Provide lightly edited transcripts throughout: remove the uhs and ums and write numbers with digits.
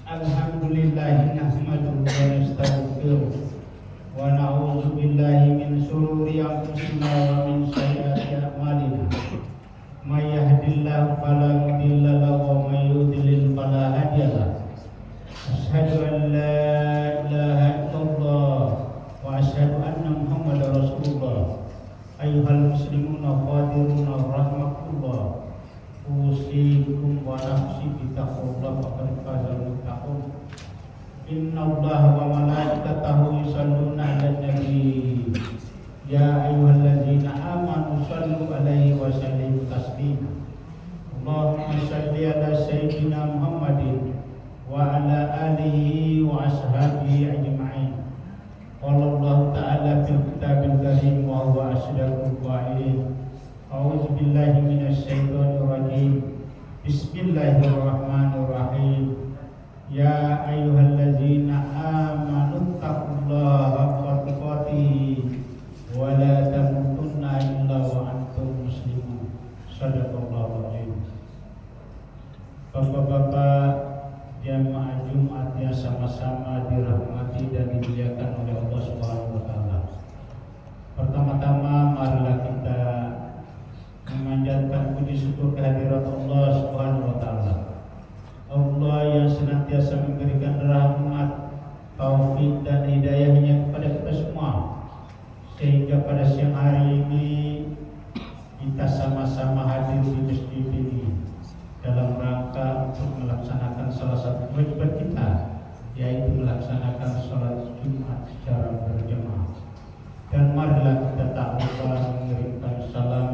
Alhamdulillah nahmaduhu wa nastaghfiruh wa na'udzu billahi min shururi anfusina wa min sayyiati a'malina. May yahdihillahu fala mudilla lahu wa may yudlil fala hadiya lahu. Asyhadu an la ilaha illallah wa asyhadu anna Muhammadar Rasulullah. Ayyuhal muslimuna qadiruna rahmatullah. Usikum wa nafsi bitaqullah faqad fazal muttaqun. Innallaha wa malaikatahu yusholluna 'alan nabi. Ya ayyuhalladzina amanu shallu 'alaihi wa sallimu taslima. Allahumma shalli 'ala sayyidina Muhammadin wa 'ala alihi wa ashabihi ajma'in. Qala Allah ta'ala fil kitabil karim wa huwa asdaqul qa'ilin. A'udzu billahi minasy syaithanir rajim. Bismillahirrahmanirrahim. Ya ayyuhalladzina amanu taqullaha haqqa tuqatih wa la tamutunna illa wa antum muslimun. Shadaqallahul azim. Bapak-bapak jamaah Jumat yang sama-sama dirahmati dan dimuliakan oleh Allah Subhanahu wa taala. Pertama-tama marilah kita memanjatkan puji syukur kehadirat Allah Subhanahu wa taala. Allah yang senantiasa memberikan rahmat, taufik dan hidayahnya kepada kita semua, sehingga pada siang hari ini kita sama-sama hadir di masjid ini dalam rangka untuk melaksanakan salah satu kewajiban kita, yaitu melaksanakan sholat Jumat secara berjamaah. Dan marilah kita tak lupa mengirimkan salam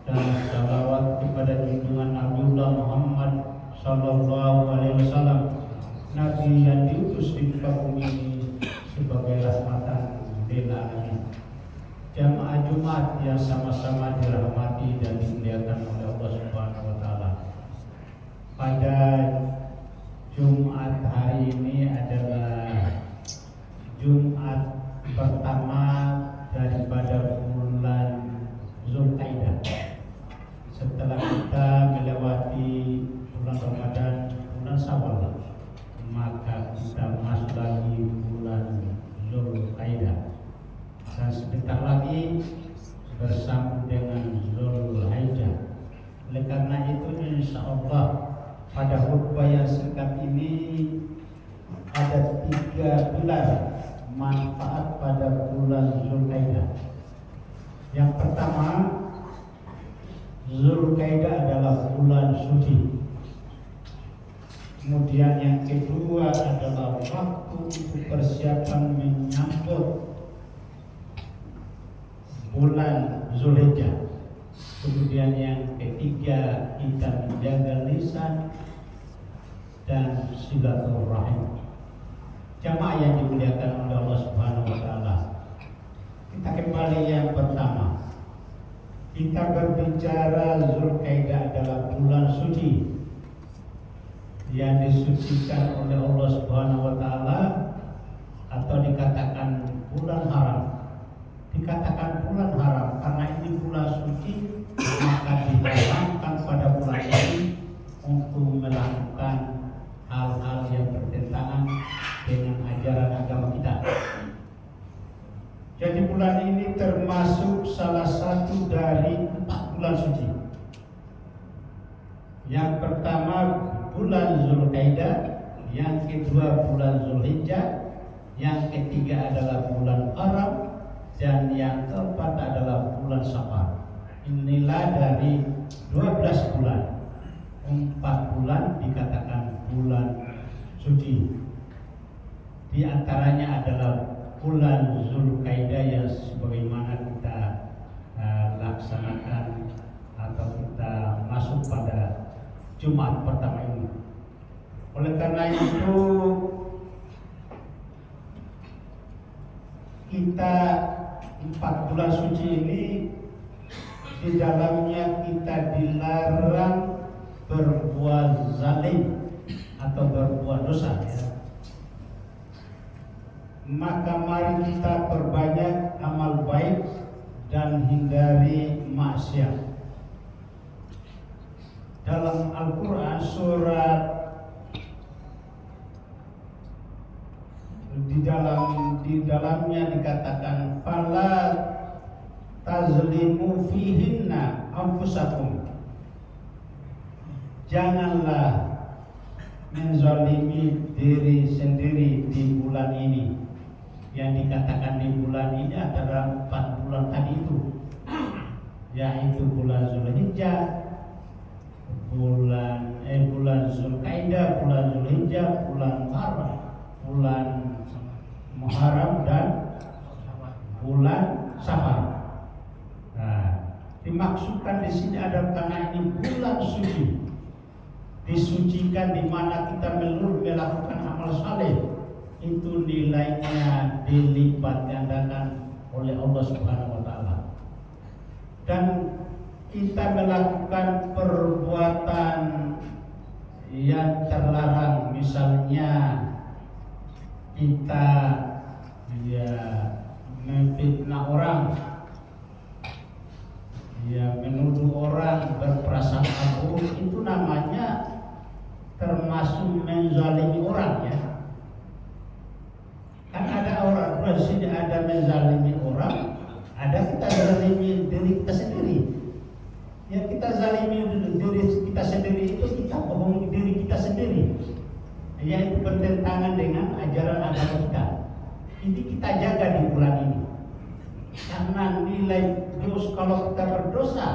dan salawat kepada junjungan Nabiullah Muhammad sallallahu alaihi wasallam, Nabi yang diutus di muka bumi ini sebagai rahmatan lil alamin. Jamaah Jumat yang sama-sama dirahmati dan dimuliakan oleh Allah Subhanahu wa taala. Pada Jumat hari ini adalah Jumat pertama daripada bulan Zulkaidah. Setelah kita melewati bulan Ramadan, bulan Syawal, maka kita masuk lagi bulan Zulkaidah. Dan sebentar lagi bersambung dengan Zulhijjah. Oleh karena itu, insya Allah pada khutbah yang singkat ini ada 3 pilar manfaat pada bulan Zulkaidah. Yang pertama, Zulkaidah adalah bulan suci. Kemudian yang kedua adalah waktu untuk persiapan menyambut bulan Zulhijjah. Kemudian yang ketiga, kita menjaga lisan dan silaturahim. Jamaah yang dimuliakan oleh Allah Subhanahu wa taala. Kita kembali yang pertama. Kita berbicara Zulkaidah adalah bulan suci yang disucikan oleh Allah Subhanahu wa taala, atau dikatakan bulan haram. Dikatakan bulan haram karena ini bulan suci, maka diharamkan pada bulan ini untuk melakukan hal-hal yang bertentangan dengan ajaran agama kita. Jadi bulan ini termasuk salah satu dari 4 bulan suci. Yang pertama bulan Zulkaidah, yang kedua bulan Zulhijjah, yang ketiga adalah bulan Arab, dan yang keempat adalah bulan Safar. Inilah dari 12 bulan, 4 bulan dikatakan bulan suci. Di antaranya adalah bulan Zulkaidah yang sebagaimana kita laksanakan atau kita masuk pada Jumat pertama ini. Oleh karena itu, kita 4 bulan suci ini di dalamnya kita dilarang berbuat zalim atau berbuat dosa, ya. Maka mari kita perbanyak amal baik dan hindari maksiat. Dalam dalam Al-Quran surat di dalamnya dikatakan fala tazlimu fihinna anfusakum, janganlah menzalimi diri sendiri di bulan ini. Yang dikatakan di bulan ini adalah 4 bulan tadi itu, yaitu bulan Zulhijjah, bulan Zulkaidah, bulan Zulhijjah, bulan Muharram, bulan Muharram dan bulan Safar. Nah, dimaksudkan di sini adalah karena ini bulan suci, disucikan di mana kita melakukan amal saleh, itu nilainya dilipat gandakan oleh Allah Subhanahu wa taala. Dan kita melakukan perbuatan yang terlarang, misalnya kita memfitnah orang, menuduh orang berprasangka buruk, itu namanya termasuk menzalimi orang, ya. Kan ada orang, di sini ada menzalimi orang, ada kita zalimi diri kita sendiri. Ya, kita zalimi diri kita sendiri itu kita bohongi diri kita sendiri, yaitu bertentangan dengan ajaran agama kita. Ini kita jaga di bulan ini, karena nilai dosa, kalau kita berdosa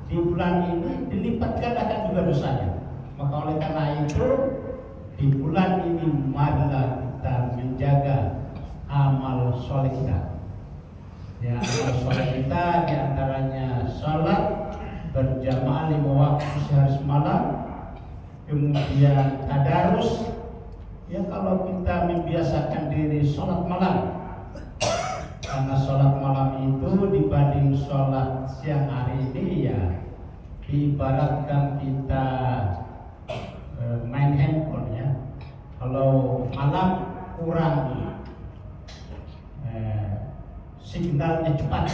di bulan ini dilipat gandakan juga dosanya. Maka oleh karena itu di bulan ini marilah kita menjaga amal soleh kita. Ya, amal soleh kita diantaranya salat berjamaah 5 waktu sehari semalam, kemudian tadarus. Ya, kalau kita membiasakan diri sholat malam, karena sholat malam itu dibanding sholat siang hari ini ya diibaratkan kita main handphone, ya. Kalau malam kurang signalnya cepat,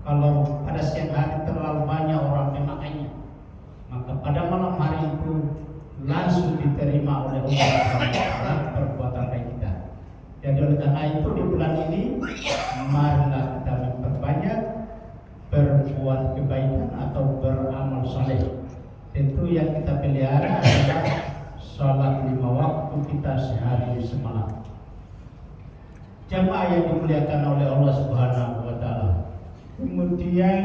kalau pada siang hari terlalu banyak orang memakainya, maka pada malam hari itu langsung diterima oleh Allah perbuatan baik kita. Jadi oleh karena itu di bulan ini marilah kita memperbanyak berbuat kebaikan atau beramal saleh. Tentu yang kita pelihara adalah sholat 5 waktu kita sehari semalam. Jamaah yang dimuliakan oleh Allah Subhanahu wa taala. Kemudian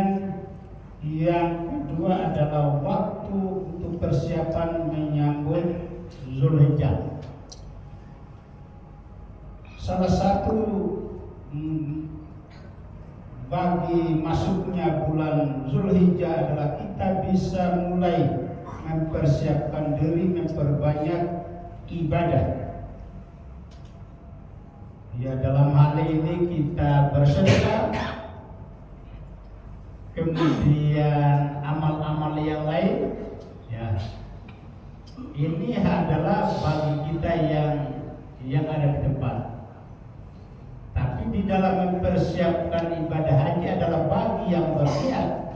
yang kedua adalah waktu untuk persiapan menyambut Zulhijjah. Salah satu bagi masuknya bulan Zulhijjah adalah kita bisa mulai mempersiapkan diri, memperbanyak ibadah. Ya, dalam hal ini kita bersedekah, kemudian amal-amal yang lain, ya. Ini adalah bagi kita yang ada di tempat. Tapi di dalam mempersiapkan ibadah haji adalah bagi yang berniat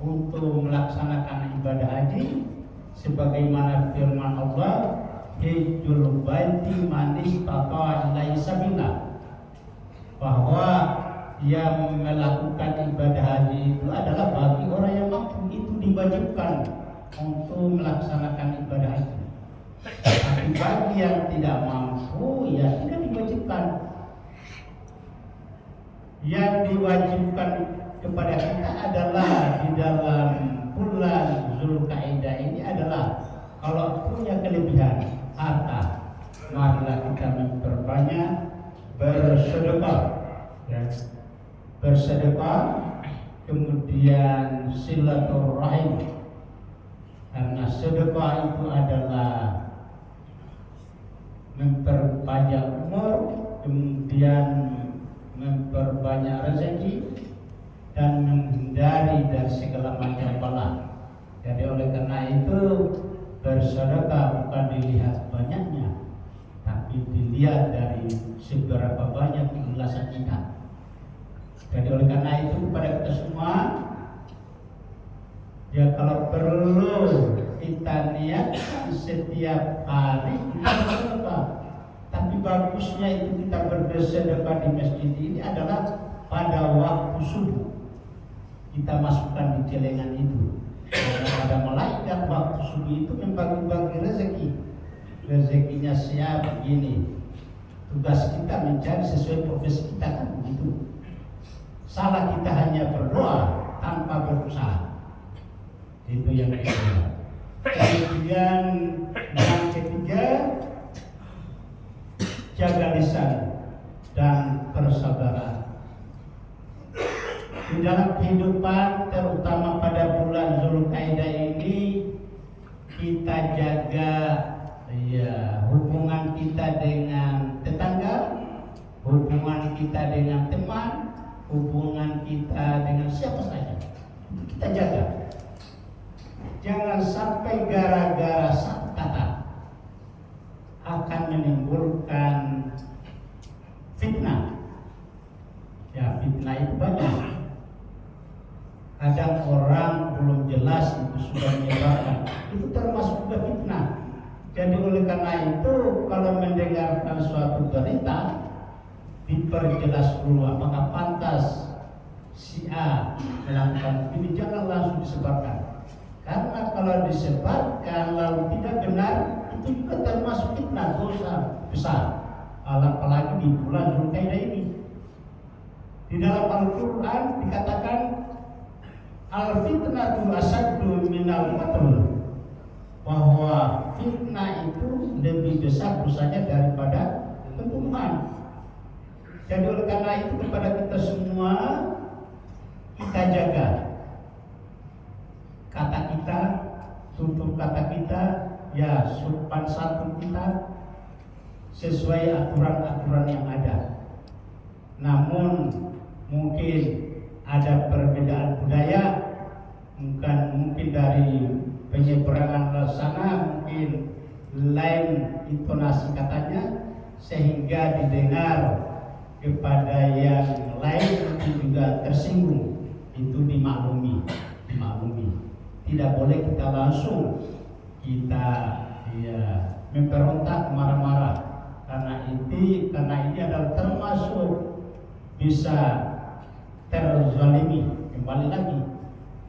untuk melaksanakan ibadah haji, sebagaimana firman Allah, hijjul baiti man istata'a ilaihi sabila, bahwa yang melakukan ibadah haji itu adalah bagi orang yang mampu, itu diwajibkan untuk melaksanakan ibadah haji. Tapi bagi yang tidak mampu, ya tidak diwajibkan. Yang diwajibkan kepada kita adalah di dalam bulan Zulkaidah ini adalah kalau punya kelebihan harta, marilah kita memperbanyak bersedekah, ya. Bersedekah, kemudian silaturahim, karena sedekah itu adalah memperbanyak umur, kemudian memperbanyak rezeki, dan menghindari dari segala macam bala. Jadi oleh karena itu bersedekah bukan dilihat banyaknya, tapi dilihat dari seberapa banyak keikhlasan kita. Jadi oleh karena itu kepada kita semua, ya kalau perlu kita niatkan setiap hari kita bersedekah. Tapi bagusnya itu kita bersedekah di masjid ini adalah pada waktu subuh. Kita masukkan di celengan itu. Karena ada malaikat waktu subuh itu membagi-bagi rezeki. Rezekinya siap begini. Tugas kita mencari sesuai profesi kita kan begitu. Salah kita hanya berdoa tanpa berusaha. Itu yang kedua. Kemudian yang ketiga, jaga lisan dan persabaran. Di dalam kehidupan, terutama pada bulan Zulkaidah ini, kita jaga hubungan kita dengan tetangga, hubungan kita dengan teman, hubungan kita dengan siapa saja. Kita jaga. Jangan sampai gara-gara satu kata akan menimbulkan fitnah. Ya, fitnah itu banyak. Kadang orang belum jelas itu sudah menyebarkan. Itu termasuk juga fitnah. Jadi oleh karena itu, kalau mendengarkan suatu berita, diperjelas dulu apakah pantas si A melakukan ini, jangan langsung disebarkan. Karena kalau disebarkan lalu tidak benar, itu juga termasuk fitnah, dosa besar. Apalagi di bulan Zulkaidah ini. Di dalam Al-Quran dikatakan al-fitnatu asaddu minal qatl, bahwa fitnah itu lebih besar dosanya daripada pembunuhan. Jadi oleh karena itu kepada kita semua, kita jaga kata kita, tutur kata kita, ya sopan santun kita sesuai aturan-aturan yang ada. Namun mungkin ada perbedaan budaya, mungkin dari penyeberangan sana, mungkin lain intonasi katanya, sehingga didengar kepada yang lain itu juga tersinggung. Itu dimaklumi. Tidak boleh kita langsung memberontak, marah-marah, karena ini adalah termasuk bisa terzalimi. Kembali lagi,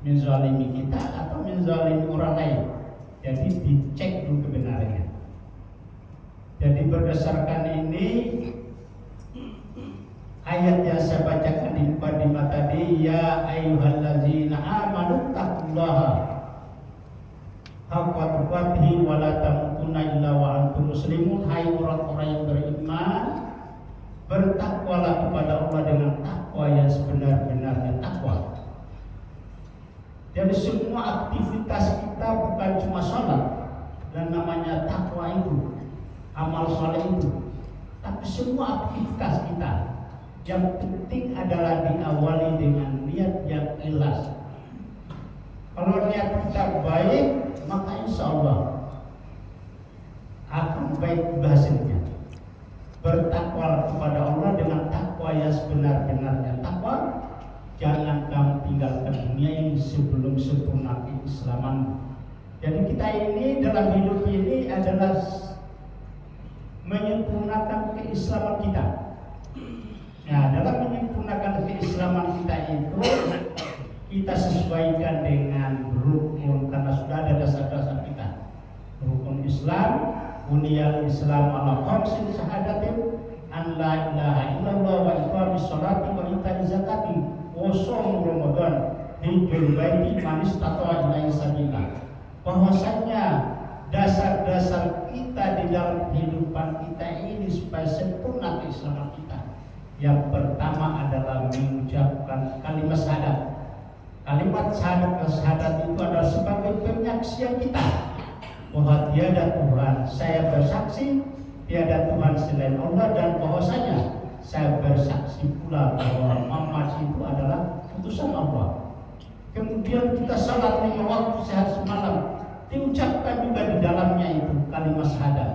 menzalimi kita atau menzalimi orang lain. Jadi dicek dulu kebenarannya. Jadi berdasarkan ini, ayat yang saya bacakan di mukadimah tadi, ya ayyuhallazina amanu taqullaha haqqa tuqatih wa la tamutunna illa wa antum muslimun. Hai orang-orang yang beriman, bertakwalah kepada Allah dengan takwa yang sebenar-benarnya takwa. Jadi semua aktivitas kita bukan cuma sholat dan namanya takwa itu, amal soleh itu, tapi semua aktivitas kita yang penting adalah diawali dengan niat yang ikhlas. Kalau niat kita baik, maka insya Allah akan baik hasilnya. Bertakwa kepada Allah dengan takwa yang sebenar-benarnya takwa. Jangan kamu tinggalkan dunia ini sebelum sempurna keislaman. Jadi kita ini dalam hidup ini adalah menyempurnakan keislaman kita. Nah, dalam menyempurnakan keislaman kita itu, kita sesuaikan dengan rukun, karena sudah ada dasar-dasar kita. Rukun Islam, buniyal Islam ala khamsin syahadatin an la ilaha illallah wa iqamis sholati wa ita'iz zakati wa shaum Ramadan hijjul baiti man istata'a ilaihi sabila. Bahwasanya dasar-dasar kita di dalam kehidupan kita ini supaya sempurna keislaman kita, yang pertama adalah mengucapkan kalimat syahadat. Kalimat syahadat itu adalah sebagai penyaksian kita bahwa tiada Tuhan, saya bersaksi tiada Tuhan selain Allah, dan bahwasanya saya bersaksi pula bahwa Muhammad itu adalah utusan Allah. Kemudian kita salat 5 waktu sehari semalam, diucapkan juga di dalamnya itu kalimat syahadat.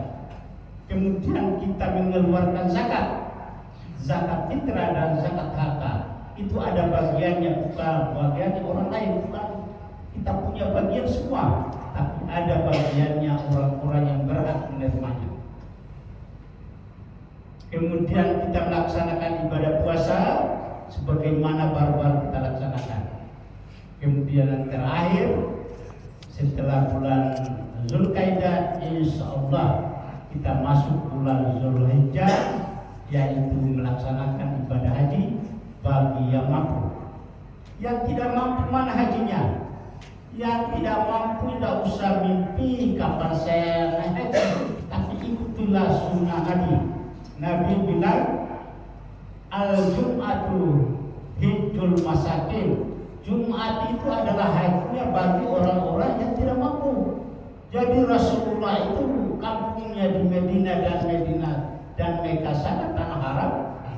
Kemudian kita mengeluarkan zakat fitrah dan zakat harta. Itu ada bagiannya, bukan bagiannya orang lain, bukan kita punya bagian semua, tapi ada bagiannya orang-orang yang berhak menerimanya. Kemudian kita melaksanakan ibadah puasa sebagaimana baru-baru kita laksanakan. Kemudian yang terakhir, setelah bulan Zulkaidah, insya Allah kita masuk bulan Zulhijjah, yaitu melaksanakan ibadah haji bagi yang mampu. Yang tidak mampu mana hajinya? Yang tidak mampu tidak usah mimpi kapan saya naik haji, tapi ikutilah sunnah Nabi. Nabi bilang, al-Jum'atu hijjul masakin. Jumat itu adalah hajinya bagi orang-orang yang tidak mampu. Jadi Rasulullah itu kampungnya di Madinah dan Mekah sana tanah Arab,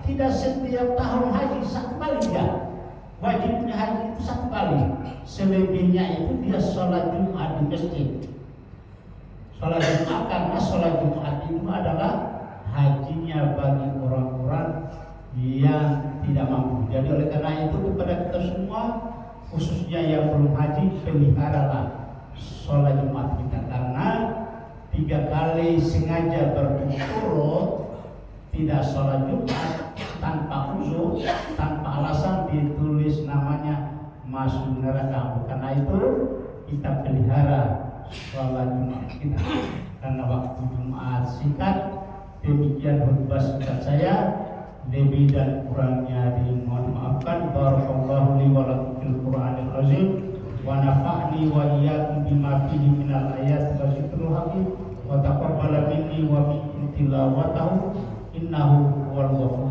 tidak setiap tahun haji, satu kali dia. Wajibnya haji itu satu kali. Selebihnya itu dia sholat Jumat di masjid. Sholat Jumat karena sholat Jumat itu adalah hajinya bagi orang-orang yang tidak mampu. Jadi oleh karena itu kepada kita semua, khususnya yang belum haji, peliharalah sholat Jumat kita, karena 3 kali sengaja berturut-turut tidak sholat Jumat tanpa uzur, tanpa alasan, ditulis namanya masuk neraka. Karena itu kita pelihara sholat Jumat kita, karena waktu Jumat singkat. Demikian khutbah singkat saya, lebih dan kurangnya dimohon maafkan. Barakallahu li wa lakum fil Qur'anil azim wa nafa'ni wa iyyakum bima fihi minal ayat wa zikril hakim wa taqabbala minni wa minkum tilawatahu innahu huwal ghafurur